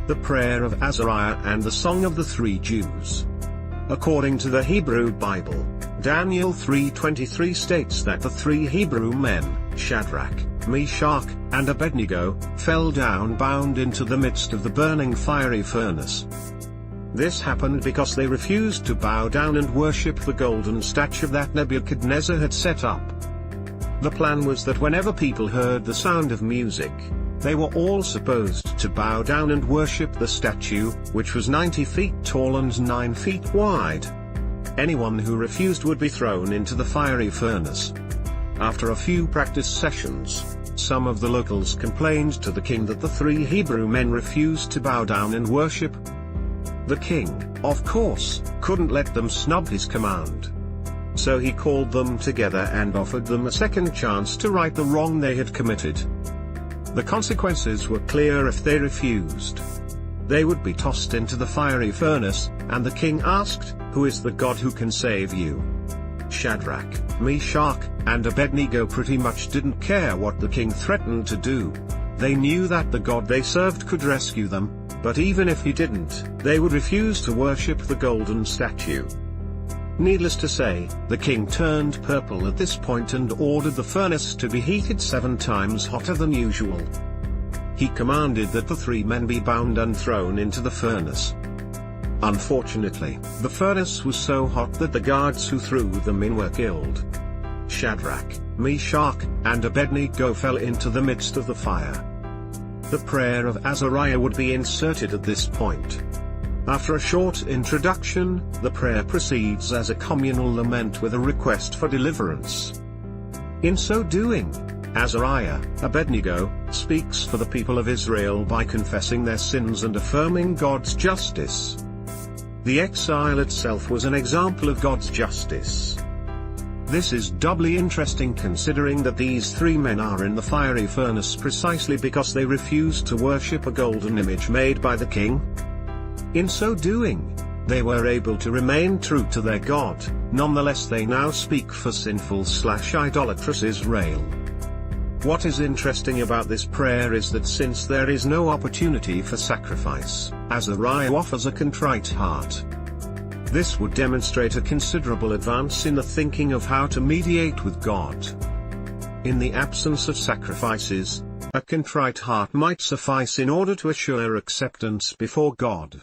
The prayer of Azariah and the song of the three Jews. According to the Hebrew Bible, Daniel 3:23 states that the three Hebrew men, Shadrach, Meshach, and Abednego, fell down bound into the midst of the burning fiery furnace. This happened because they refused to bow down and worship the golden statue that Nebuchadnezzar had set up. The plan was that whenever people heard the sound of music, they were all supposed to bow down and worship the statue, which was 90 feet tall and 9 feet wide. Anyone who refused would be thrown into the fiery furnace. After a few practice sessions, some of the locals complained to the king that the three Hebrew men refused to bow down and worship. The king, of course, couldn't let them snub his command. So he called them together and offered them a second chance to right the wrong they had committed. The consequences were clear if they refused. They would be tossed into the fiery furnace, and the king asked, "Who is the God who can save you?" Shadrach, Meshach, and Abednego pretty much didn't care what the king threatened to do. They knew that the God they served could rescue them, but even if he didn't, they would refuse to worship the golden statue. Needless to say, the king turned purple at this point and ordered the furnace to be heated 7 times hotter than usual. He commanded that the three men be bound and thrown into the furnace. Unfortunately, the furnace was so hot that the guards who threw them in were killed. Shadrach, Meshach, and Abednego fell into the midst of the fire. The prayer of Azariah would be inserted at this point. After a short introduction, the prayer proceeds as a communal lament with a request for deliverance. In so doing, Azariah, Abednego, speaks for the people of Israel by confessing their sins and affirming God's justice. The exile itself was an example of God's justice. This is doubly interesting considering that these three men are in the fiery furnace precisely because they refused to worship a golden image made by the king. In so doing, they were able to remain true to their God. Nonetheless, they now speak for sinful/idolatrous Israel. What is interesting about this prayer is that since there is no opportunity for sacrifice, Azariah offers a contrite heart. This would demonstrate a considerable advance in the thinking of how to mediate with God. In the absence of sacrifices, a contrite heart might suffice in order to assure acceptance before God.